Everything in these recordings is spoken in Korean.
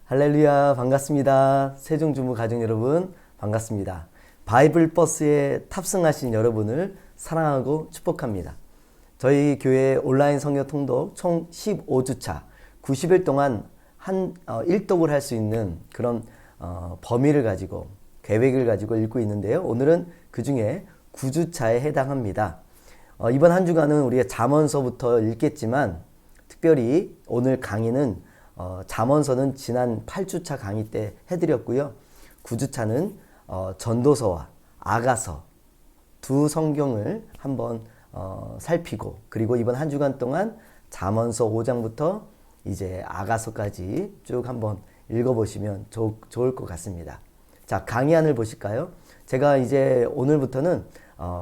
할렐루야, 반갑습니다. 세종주무 가족 여러분, 반갑습니다. 바이블 버스에 탑승하신 여러분을 사랑하고 축복합니다. 저희 교회 온라인 성경 통독 총 15주차 90일 동안 일독을 할 수 있는 그런 범위를 가지고 계획을 가지고 읽고 있는데요. 오늘은 그 중에 9주차에 해당합니다. 이번 한 주간은 우리가 잠언서부터 읽겠지만 특별히 오늘 강의는 잠언서는 지난 8주차 강의 때 해드렸고요. 9주차는 전도서와 아가서 두 성경을 한번 살피고, 그리고 이번 한 주간 동안 잠언서 5장부터 이제 아가서까지 쭉 한번 읽어보시면 좋을 것 같습니다. 자, 강의안을 보실까요? 제가 이제 오늘부터는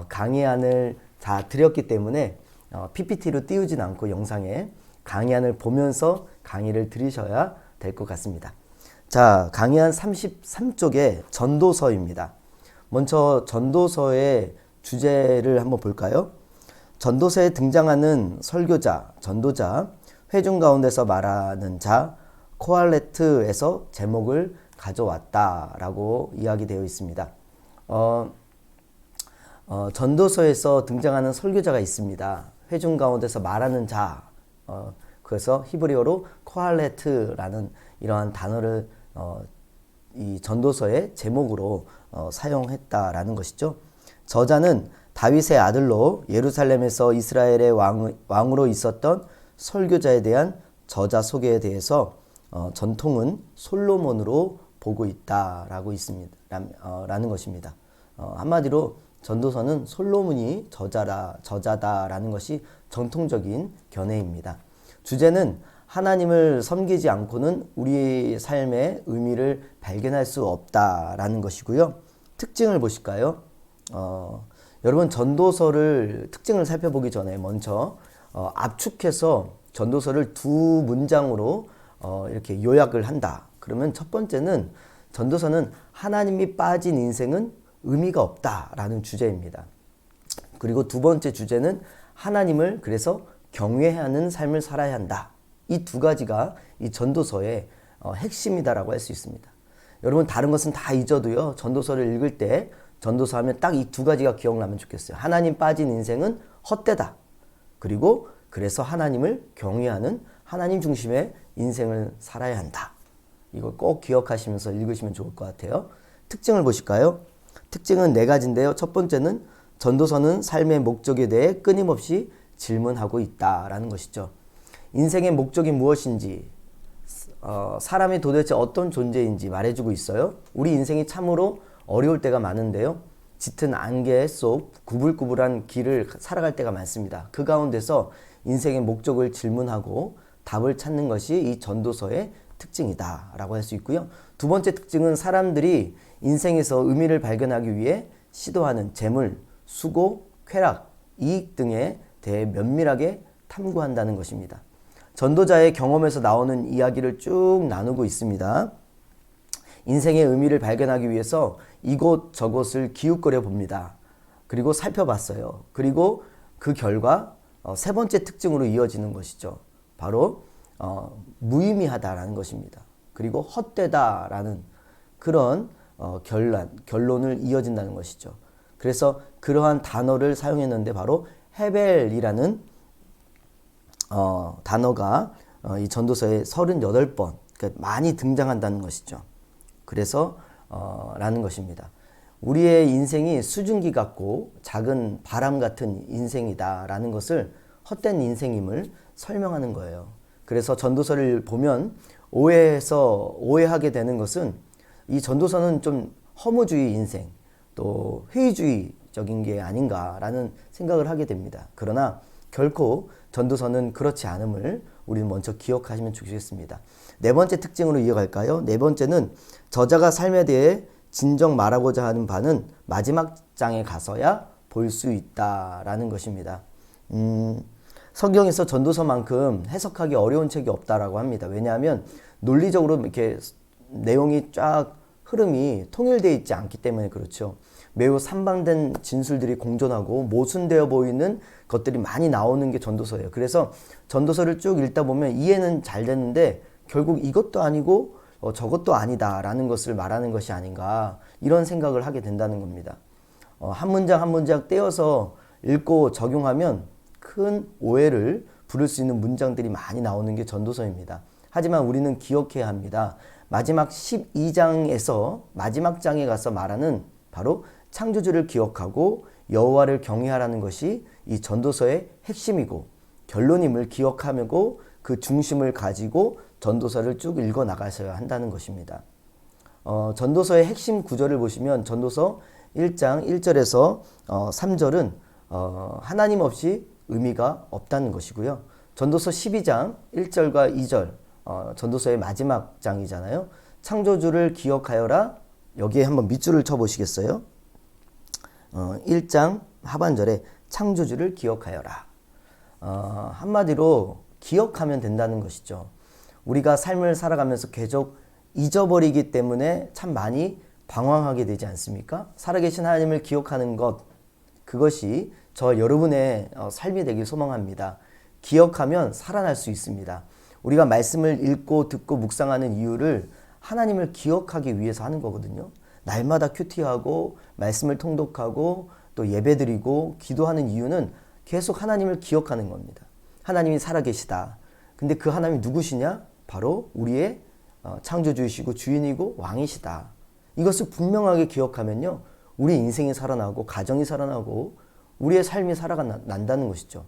강의안을 다 드렸기 때문에 PPT로 띄우진 않고 영상에 강의안을 보면서 강의를 들으셔야 될 것 같습니다. 자, 강의안 33쪽에 전도서입니다. 먼저 전도서의 주제를 한번 볼까요? 전도서에 등장하는 설교자, 전도자, 회중 가운데서 말하는 자, 코알레트에서 제목을 가져왔다라고 이야기되어 있습니다. 전도서에서 등장하는 설교자가 있습니다. 회중 가운데서 말하는 자, 그래서 히브리어로 코알레트라는 이러한 단어를 이 전도서의 제목으로 사용했다라는 것이죠. 저자는 다윗의 아들로 예루살렘에서 이스라엘의 왕으로 있었던 설교자에 대한 저자 소개에 대해서 전통은 솔로몬으로 보고 있다라고 있습니다. 라는 것입니다. 한마디로 전도서는 솔로몬이 저자다라는 것이 정통적인 견해입니다. 주제는 하나님을 섬기지 않고는 우리의 삶의 의미를 발견할 수 없다라는 것이고요. 특징을 보실까요? 여러분, 전도서를 특징을 살펴보기 전에 먼저 압축해서 전도서를 두 문장으로 이렇게 요약을 한다. 그러면 첫 번째는 전도서는 하나님이 빠진 인생은 의미가 없다라는 주제입니다. 그리고 두 번째 주제는 하나님을 그래서 경외하는 삶을 살아야 한다. 이 두 가지가 이 전도서의 핵심이다라고 할 수 있습니다. 여러분, 다른 것은 다 잊어도요, 전도서를 읽을 때 전도서 하면 딱 이 두 가지가 기억나면 좋겠어요. 하나님 빠진 인생은 헛되다. 그리고 그래서 하나님을 경외하는 하나님 중심의 인생을 살아야 한다. 이걸 꼭 기억하시면서 읽으시면 좋을 것 같아요. 특징을 보실까요? 특징은 네 가지인데요. 첫 번째는 전도서는 삶의 목적에 대해 끊임없이 질문하고 있다라는 것이죠. 인생의 목적이 무엇인지, 사람이 도대체 어떤 존재인지 말해주고 있어요. 우리 인생이 참으로 어려울 때가 많은데요. 짙은 안개 속 구불구불한 길을 살아갈 때가 많습니다. 그 가운데서 인생의 목적을 질문하고 답을 찾는 것이 이 전도서의 특징이다 라고 할 수 있고요. 두 번째 특징은 사람들이 인생에서 의미를 발견하기 위해 시도하는 재물, 수고, 쾌락, 이익 등에 대해 면밀하게 탐구한다는 것입니다. 전도자의 경험에서 나오는 이야기를 쭉 나누고 있습니다. 인생의 의미를 발견하기 위해서 이곳저곳을 기웃거려 봅니다. 그리고 살펴봤어요. 그리고 그 결과 세 번째 특징으로 이어지는 것이죠. 바로 무의미하다라는 것입니다. 그리고 헛되다라는 그런 결론을 이어진다는 것이죠. 그래서 그러한 단어를 사용했는데 바로 헤벨이라는 단어가 이 전도서에 38번 그러니까 많이 등장한다는 것이죠. 그래서 라는 것입니다. 우리의 인생이 수증기 같고 작은 바람 같은 인생이다라는 것을 헛된 인생임을 설명하는 거예요. 그래서 전도서를 보면 오해하게 되는 것은 이 전도서는 좀 허무주의 인생, 또 회의주의적인 게 아닌가라는 생각을 하게 됩니다. 그러나 결코 전도서는 그렇지 않음을 우리는 먼저 기억하시면 좋겠습니다. 네 번째 특징으로 이어갈까요? 네 번째는 저자가 삶에 대해 진정 말하고자 하는 바는 마지막 장에 가서야 볼 수 있다라는 것입니다. 성경에서 전도서만큼 해석하기 어려운 책이 없다라고 합니다. 왜냐하면 논리적으로 이렇게 내용이 쫙 흐름이 통일되어 있지 않기 때문에 그렇죠. 매우 산방된 진술들이 공존하고 모순되어 보이는 것들이 많이 나오는 게 전도서예요. 그래서 전도서를 쭉 읽다 보면 이해는 잘 되는데 결국 이것도 아니고 저것도 아니다라는 것을 말하는 것이 아닌가 이런 생각을 하게 된다는 겁니다. 한 문장 한 문장 떼어서 읽고 적용하면 큰 오해를 부를 수 있는 문장들이 많이 나오는 게 전도서입니다. 하지만 우리는 기억해야 합니다. 마지막 12장에서 마지막 장에 가서 말하는 바로 창조주를 기억하고 여호와를 경외하라는 것이 이 전도서의 핵심이고 결론임을 기억하고 그 중심을 가지고 전도서를 쭉 읽어 나가셔야 한다는 것입니다. 전도서의 핵심 구절을 보시면 전도서 1장 1절에서 3절은 하나님 없이 의미가 없다는 것이고요. 전도서 12장 1절과 2절 전도서의 마지막 장이잖아요. 창조주를 기억하여라. 여기에 한번 밑줄을 쳐보시겠어요? 1장 하반절에 창조주를 기억하여라. 한마디로 기억하면 된다는 것이죠. 우리가 삶을 살아가면서 계속 잊어버리기 때문에 참 많이 방황하게 되지 않습니까? 살아계신 하나님을 기억하는 것, 그것이 저 여러분의 삶이 되길 소망합니다. 기억하면 살아날 수 있습니다. 우리가 말씀을 읽고 듣고 묵상하는 이유를 하나님을 기억하기 위해서 하는 거거든요. 날마다 큐티하고 말씀을 통독하고 또 예배드리고 기도하는 이유는 계속 하나님을 기억하는 겁니다. 하나님이 살아계시다. 근데 그 하나님이 누구시냐? 바로 우리의 창조주이시고 주인이고 왕이시다. 이것을 분명하게 기억하면요. 우리 인생이 살아나고 가정이 살아나고 우리의 삶이 살아난다는 것이죠.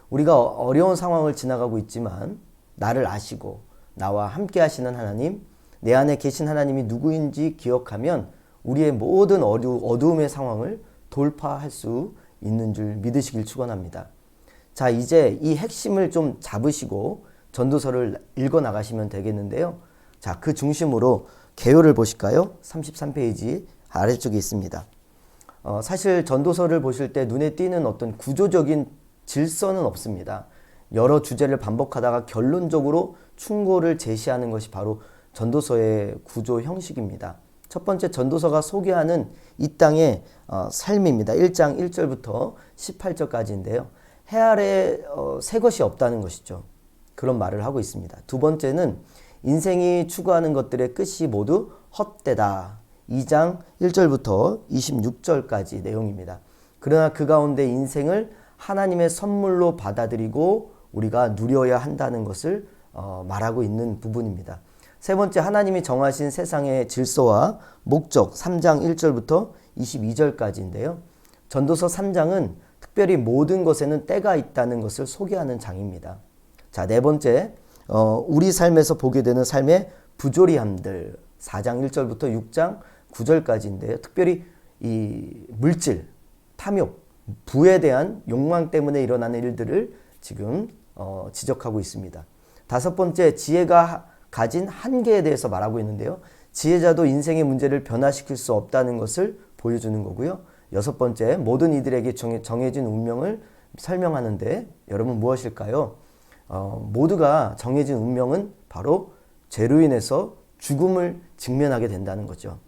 우리가 어려운 상황을 지나가고 있지만 나를 아시고 나와 함께 하시는 하나님, 내 안에 계신 하나님이 누구인지 기억하면 우리의 모든 어두움의 상황을 돌파할 수 있는 줄 믿으시길 축원합니다. 자, 이제 이 핵심을 좀 잡으시고 전도서를 읽어 나가시면 되겠는데요. 자, 그 중심으로 개요를 보실까요? 33페이지 아래쪽에 있습니다. 사실 전도서를 보실 때 눈에 띄는 어떤 구조적인 질서는 없습니다. 여러 주제를 반복하다가 결론적으로 충고를 제시하는 것이 바로 전도서의 구조 형식입니다. 첫 번째 전도서가 소개하는 이 땅의 삶입니다. 1장 1절부터 18절까지인데요. 해 아래 새 것이 없다는 것이죠. 그런 말을 하고 있습니다. 두 번째는 인생이 추구하는 것들의 끝이 모두 헛되다. 2장 1절부터 26절까지 내용입니다. 그러나 그 가운데 인생을 하나님의 선물로 받아들이고 우리가 누려야 한다는 것을 말하고 있는 부분입니다. 세 번째, 하나님이 정하신 세상의 질서와 목적 3장 1절부터 22절까지인데요. 전도서 3장은 특별히 모든 것에는 때가 있다는 것을 소개하는 장입니다. 자, 네 번째, 우리 삶에서 보게 되는 삶의 부조리함들 4장 1절부터 6장 9절까지인데요. 특별히 이 물질, 탐욕, 부에 대한 욕망 때문에 일어나는 일들을 지금 지적하고 있습니다. 다섯 번째, 지혜가 가진 한계에 대해서 말하고 있는데요. 지혜자도 인생의 문제를 변화시킬 수 없다는 것을 보여주는 거고요. 여섯 번째, 모든 이들에게 정해진 운명을 설명하는데 여러분 무엇일까요? 모두가 정해진 운명은 바로 죄로 인해서 죽음을 직면하게 된다는 거죠.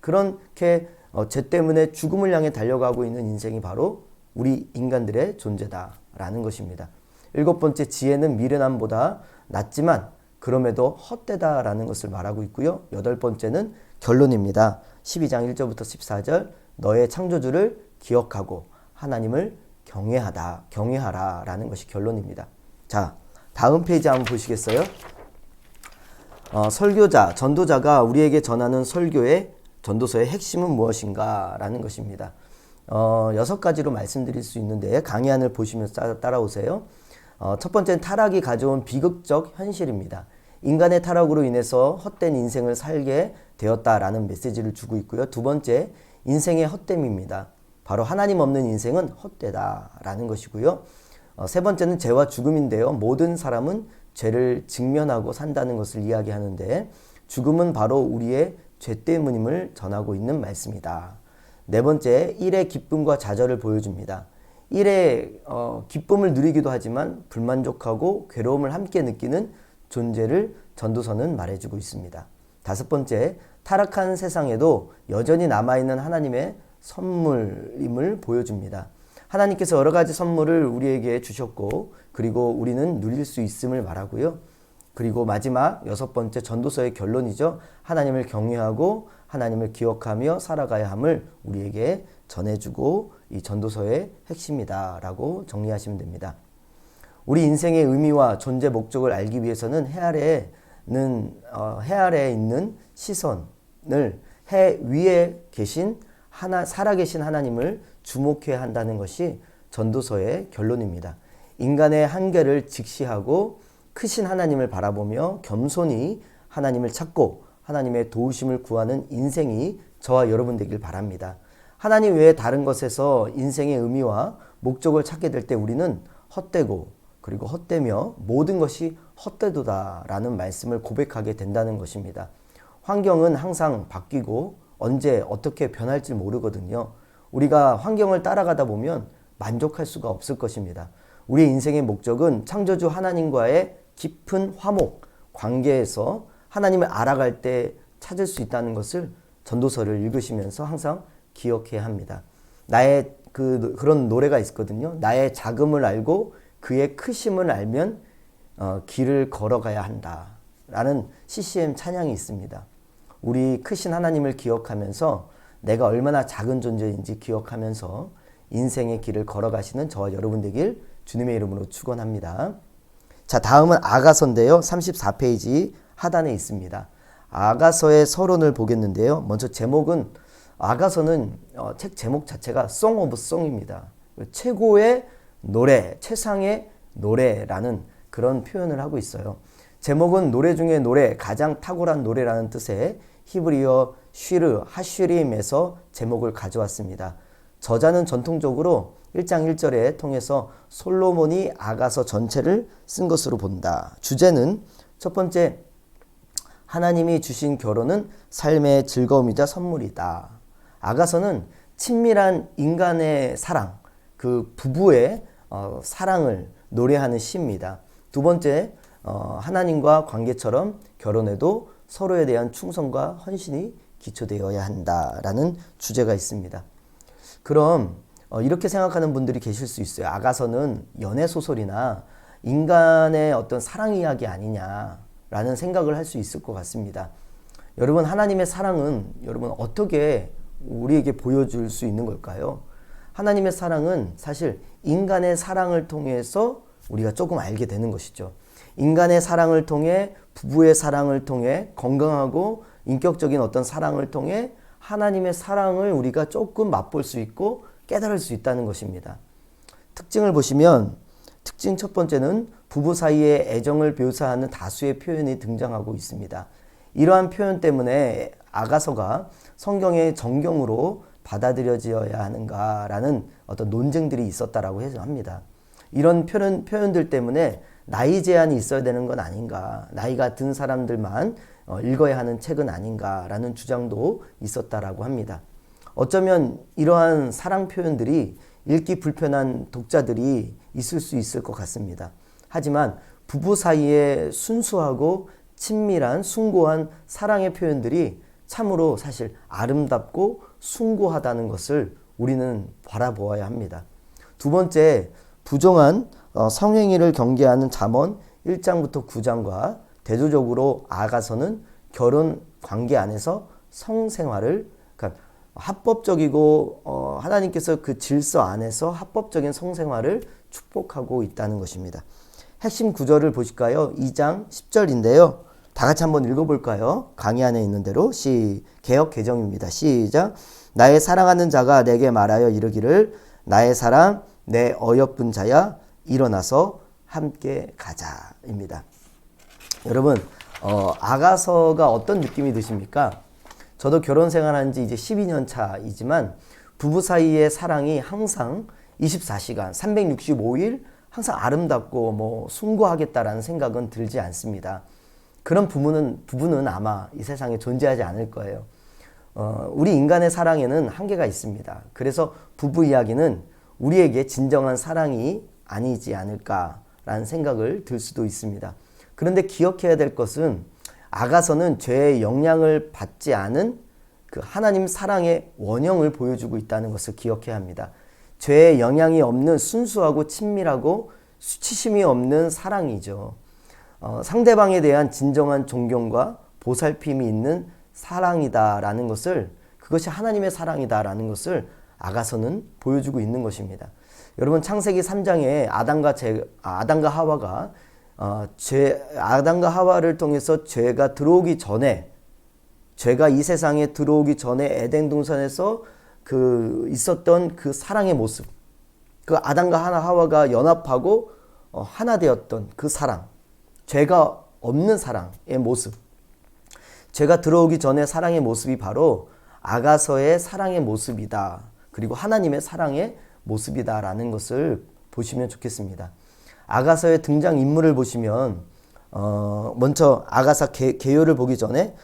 그렇게 죄 때문에 죽음을 향해 달려가고 있는 인생이 바로 우리 인간들의 존재다라는 것입니다. 일곱 번째, 지혜는 미련함보다 낫지만 그럼에도 헛되다라는 것을 말하고 있고요. 여덟 번째는 결론입니다. 12장 1절부터 14절, 너의 창조주를 기억하고 하나님을 경외하라라는 것이 결론입니다. 자, 다음 페이지 한번 보시겠어요? 설교자, 전도자가 우리에게 전하는 설교의 전도서의 핵심은 무엇인가 라는 것입니다. 6가지로 말씀드릴 수 있는데 강의안을 보시면서 따라오세요. 첫 번째는 타락이 가져온 비극적 현실입니다. 인간의 타락으로 인해서 헛된 인생을 살게 되었다라는 메시지를 주고 있고요. 두 번째, 인생의 헛됨입니다. 바로 하나님 없는 인생은 헛되다라는 것이고요. 세 번째는 죄와 죽음인데요. 모든 사람은 죄를 직면하고 산다는 것을 이야기하는데 죽음은 바로 우리의 죄 때문임을 전하고 있는 말씀이다. 네 번째, 일의 기쁨과 좌절을 보여줍니다. 일의 기쁨을 누리기도 하지만 불만족하고 괴로움을 함께 느끼는 존재를 전도서는 말해주고 있습니다. 다섯 번째, 타락한 세상에도 여전히 남아있는 하나님의 선물임을 보여줍니다. 하나님께서 여러 가지 선물을 우리에게 주셨고 그리고 우리는 누릴 수 있음을 말하고요. 그리고 마지막 여섯 번째 전도서의 결론이죠. 하나님을 경외하고 하나님을 기억하며 살아가야 함을 우리에게 전해주고 이 전도서의 핵심이다 라고 정리하시면 됩니다. 우리 인생의 의미와 존재 목적을 알기 위해서는 해 아래에 있는 시선을 해 위에 계신 살아계신 하나님을 주목해야 한다는 것이 전도서의 결론입니다. 인간의 한계를 직시하고 크신 하나님을 바라보며 겸손히 하나님을 찾고 하나님의 도우심을 구하는 인생이 저와 여러분 되길 바랍니다. 하나님 외에 다른 것에서 인생의 의미와 목적을 찾게 될 때 우리는 헛되고 그리고 헛되며 모든 것이 헛되도다라는 말씀을 고백하게 된다는 것입니다. 환경은 항상 바뀌고 언제 어떻게 변할지 모르거든요. 우리가 환경을 따라가다 보면 만족할 수가 없을 것입니다. 우리의 인생의 목적은 창조주 하나님과의 깊은 화목, 관계에서 하나님을 알아갈 때 찾을 수 있다는 것을 전도서를 읽으시면서 항상 기억해야 합니다. 나의 그런 노래가 있거든요. 나의 작음을 알고 그의 크심을 알면 길을 걸어가야 한다 라는 CCM 찬양이 있습니다. 우리 크신 하나님을 기억하면서 내가 얼마나 작은 존재인지 기억하면서 인생의 길을 걸어가시는 저와 여러분 되길 주님의 이름으로 축원합니다. 자, 다음은 아가서인데요. 34페이지 하단에 있습니다. 아가서의 서론을 보겠는데요. 먼저 제목은 아가서는 책 제목 자체가 Song of Song입니다. 최고의 노래, 최상의 노래라는 그런 표현을 하고 있어요. 제목은 노래 중에 노래, 가장 탁월한 노래라는 뜻의 히브리어 쉬르, 하쉬림에서 제목을 가져왔습니다. 저자는 전통적으로 1장 1절에 통해서 솔로몬이 아가서 전체를 쓴 것으로 본다. 주제는 첫 번째, 하나님이 주신 결혼은 삶의 즐거움이자 선물이다. 아가서는 친밀한 인간의 사랑, 그 부부의 사랑을 노래하는 시입니다. 두 번째, 하나님과 관계처럼 결혼에도 서로에 대한 충성과 헌신이 기초되어야 한다라는 주제가 있습니다. 그럼 이렇게 생각하는 분들이 계실 수 있어요. 아가서는 연애소설이나 인간의 어떤 사랑 이야기 아니냐라는 생각을 할 수 있을 것 같습니다. 여러분, 하나님의 사랑은 여러분 어떻게 우리에게 보여줄 수 있는 걸까요? 하나님의 사랑은 사실 인간의 사랑을 통해서 우리가 조금 알게 되는 것이죠. 인간의 사랑을 통해, 부부의 사랑을 통해, 건강하고 인격적인 어떤 사랑을 통해 하나님의 사랑을 우리가 조금 맛볼 수 있고 깨달을 수 있다는 것입니다. 특징을 보시면 특징 첫 번째는 부부 사이의 애정을 묘사하는 다수의 표현이 등장하고 있습니다. 이러한 표현 때문에 아가서가 성경의 정경으로 받아들여져야 하는가라는 어떤 논쟁들이 있었다라고 합니다. 이런 표현들 때문에 나이 제한이 있어야 되는 건 아닌가, 나이가 든 사람들만 읽어야 하는 책은 아닌가라는 주장도 있었다라고 합니다. 어쩌면 이러한 사랑 표현들이 읽기 불편한 독자들이 있을 수 있을 것 같습니다. 하지만 부부 사이에 순수하고 친밀한 숭고한 사랑의 표현들이 참으로 사실 아름답고 숭고하다는 것을 우리는 바라보아야 합니다. 두 번째, 부정한 성행위를 경계하는 잠언 1장부터 9장과 대조적으로 아가서는 결혼 관계 안에서 성생활을, 그러니까 합법적이고 하나님께서 그 질서 안에서 합법적인 성생활을 축복하고 있다는 것입니다. 핵심 구절을 보실까요? 2장 10절인데요. 다 같이 한번 읽어볼까요? 강의 안에 있는 대로 개역 개정입니다. 시작. 나의 사랑하는 자가 내게 말하여 이르기를 나의 사랑 내 어여쁜 자야 일어나서 함께 가자입니다. 여러분, 아가서가 어떤 느낌이 드십니까? 저도 결혼 생활한 지 이제 12년 차이지만 부부 사이의 사랑이 항상 24시간 365일 항상 아름답고 숭고하겠다라는 생각은 들지 않습니다. 그런 부부는 아마 이 세상에 존재하지 않을 거예요. 우리 인간의 사랑에는 한계가 있습니다. 그래서 부부 이야기는 우리에게 진정한 사랑이 아니지 않을까라는 생각을 들 수도 있습니다. 그런데 기억해야 될 것은 아가서는 죄의 영향을 받지 않은 그 하나님 사랑의 원형을 보여주고 있다는 것을 기억해야 합니다. 죄의 영향이 없는 순수하고 친밀하고 수치심이 없는 사랑이죠. 상대방에 대한 진정한 존경과 보살핌이 있는 사랑이다라는 것을, 그것이 하나님의 사랑이다라는 것을 아가서는 보여주고 있는 것입니다. 여러분, 창세기 3장에 아담과 하와가 아담과 하와를 통해서 죄가 들어오기 전에, 죄가 이 세상에 들어오기 전에 에덴 동산에서 있었던 그 사랑의 모습, 그 아담과 하와가 연합하고 하나 되었던 그 사랑, 죄가 없는 사랑의 모습, 죄가 들어오기 전에 사랑의 모습이 바로 아가서의 사랑의 모습이다. 그리고 하나님의 사랑의 모습이다라는 것을 보시면 좋겠습니다. 아가서의 등장 인물을 보시면 먼저 아가서 개요를 보기 전에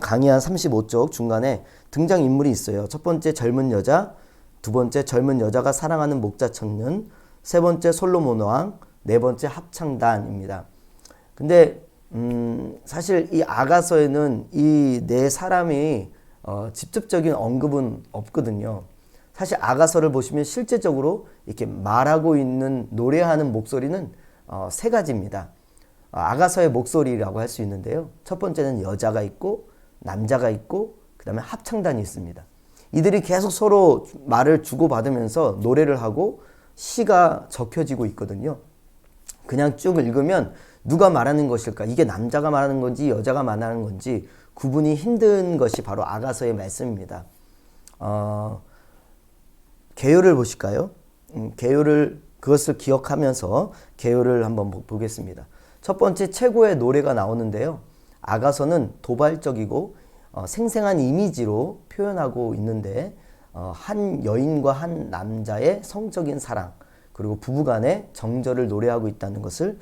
강의 한 35쪽 중간에 등장 인물이 있어요. 첫 번째 젊은 여자, 두 번째 젊은 여자가 사랑하는 목자 청년, 세 번째 솔로몬 왕, 네 번째 합창단입니다. 근데 사실 이 아가서에는 이 네 사람이 직접적인 언급은 없거든요. 사실 아가서를 보시면 실제적으로 이렇게 말하고 있는, 노래하는 목소리는 세 가지입니다. 아가서의 목소리라고 할 수 있는데요. 첫 번째는 여자가 있고 남자가 있고 그 다음에 합창단이 있습니다. 이들이 계속 서로 말을 주고받으면서 노래를 하고 시가 적혀지고 있거든요. 그냥 쭉 읽으면 누가 말하는 것일까? 이게 남자가 말하는 건지 여자가 말하는 건지 구분이 힘든 것이 바로 아가서의 말씀입니다. 개요를 보실까요? 그것을 기억하면서 개요를 한번 보겠습니다. 첫 번째 최고의 노래가 나오는데요. 아가서는 도발적이고 생생한 이미지로 표현하고 있는데 한 여인과 한 남자의 성적인 사랑, 그리고 부부간의 정절을 노래하고 있다는 것을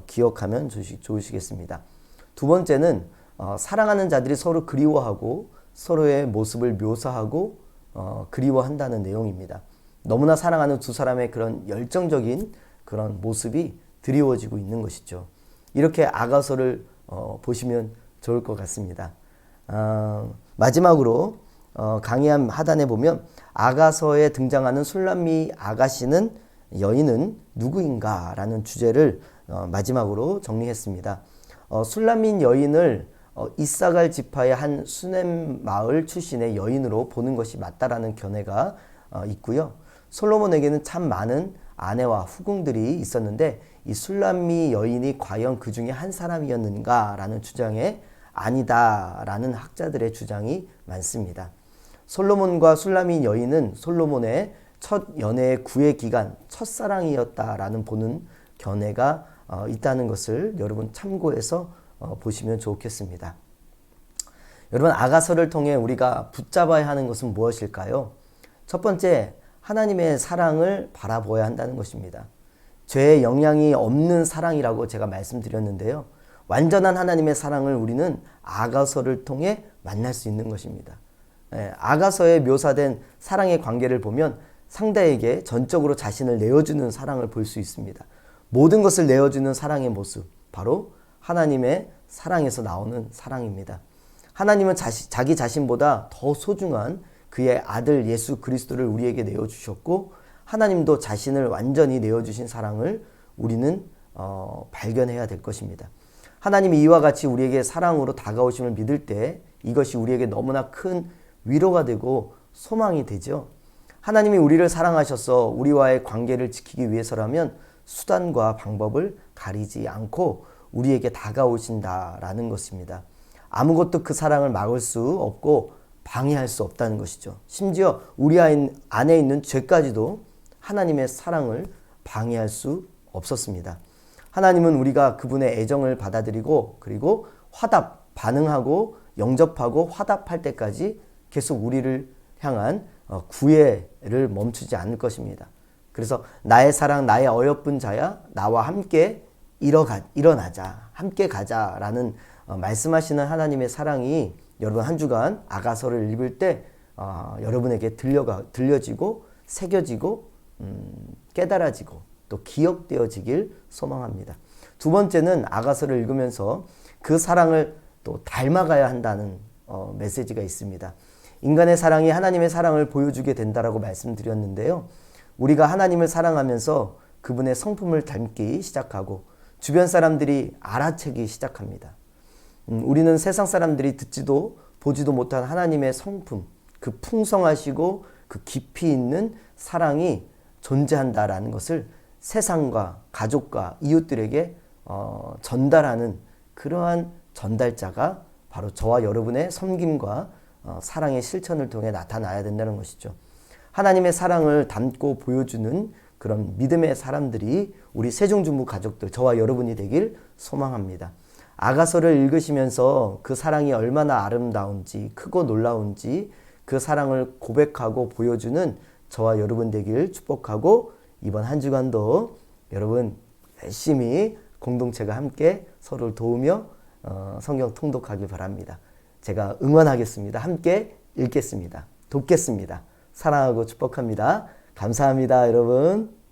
기억하면 좋으시겠습니다. 두 번째는 사랑하는 자들이 서로 그리워하고 서로의 모습을 묘사하고 그리워한다는 내용입니다. 너무나 사랑하는 두 사람의 그런 열정적인 그런 모습이 드리워지고 있는 것이죠. 이렇게 아가서를 보시면 좋을 것 같습니다. 마지막으로 강의한 하단에 보면 아가서에 등장하는 술람미 아가씨는 여인은 누구인가 라는 주제를 마지막으로 정리했습니다. 술람민 여인을 이사갈 지파의 한 수넴 마을 출신의 여인으로 보는 것이 맞다라는 견해가 있고요. 솔로몬에게는 참 많은 아내와 후궁들이 있었는데 이 술람미 여인이 과연 그 중에 한 사람이었는가라는 주장에 아니다라는 학자들의 주장이 많습니다. 솔로몬과 술람미 여인은 솔로몬의 첫 연애의 구애 기간, 첫사랑이었다라는 보는 견해가 있다는 것을 여러분 참고해서 보시면 좋겠습니다. 여러분, 아가서를 통해 우리가 붙잡아야 하는 것은 무엇일까요? 첫 번째, 하나님의 사랑을 바라보아야 한다는 것입니다. 죄의 영향이 없는 사랑이라고 제가 말씀드렸는데요. 완전한 하나님의 사랑을 우리는 아가서를 통해 만날 수 있는 것입니다. 아가서에 묘사된 사랑의 관계를 보면 상대에게 전적으로 자신을 내어주는 사랑을 볼 수 있습니다. 모든 것을 내어주는 사랑의 모습, 바로 하나님의 사랑에서 나오는 사랑입니다. 하나님은 자기 자신보다 더 소중한 그의 아들 예수 그리스도를 우리에게 내어주셨고, 하나님도 자신을 완전히 내어주신 사랑을 우리는 발견해야 될 것입니다. 하나님이 이와 같이 우리에게 사랑으로 다가오심을 믿을 때 이것이 우리에게 너무나 큰 위로가 되고 소망이 되죠. 하나님이 우리를 사랑하셔서 우리와의 관계를 지키기 위해서라면 수단과 방법을 가리지 않고 우리에게 다가오신다라는 것입니다. 아무것도 그 사랑을 막을 수 없고 방해할 수 없다는 것이죠. 심지어 우리 안에 있는 죄까지도 하나님의 사랑을 방해할 수 없었습니다. 하나님은 우리가 그분의 애정을 받아들이고 그리고 반응하고 영접하고 화답할 때까지 계속 우리를 향한 구애를 멈추지 않을 것입니다. 그래서 나의 사랑, 나의 어여쁜 자야, 나와 함께 일어나자, 함께 가자라는 말씀하시는 하나님의 사랑이 여러분 한 주간 아가서를 읽을 때 여러분에게 들려지고 새겨지고 깨달아지고 또 기억되어지길 소망합니다. 두 번째는 아가서를 읽으면서 그 사랑을 또 닮아가야 한다는 메시지가 있습니다. 인간의 사랑이 하나님의 사랑을 보여주게 된다라고 말씀드렸는데요. 우리가 하나님을 사랑하면서 그분의 성품을 닮기 시작하고 주변 사람들이 알아채기 시작합니다. 우리는 세상 사람들이 듣지도 보지도 못한 하나님의 성품, 그 풍성하시고 그 깊이 있는 사랑이 존재한다라는 것을 세상과 가족과 이웃들에게 전달하는 그러한 전달자가 바로 저와 여러분의 섬김과 사랑의 실천을 통해 나타나야 된다는 것이죠. 하나님의 사랑을 담고 보여주는 그런 믿음의 사람들이 우리 세종중부 가족들, 저와 여러분이 되길 소망합니다. 아가서를 읽으시면서 그 사랑이 얼마나 아름다운지, 크고 놀라운지 그 사랑을 고백하고 보여주는 저와 여러분 되길 축복하고, 이번 한 주간도 여러분 열심히 공동체가 함께 서로를 도우며 성경 통독하길 바랍니다. 제가 응원하겠습니다. 함께 읽겠습니다. 돕겠습니다. 사랑하고 축복합니다. 감사합니다, 여러분.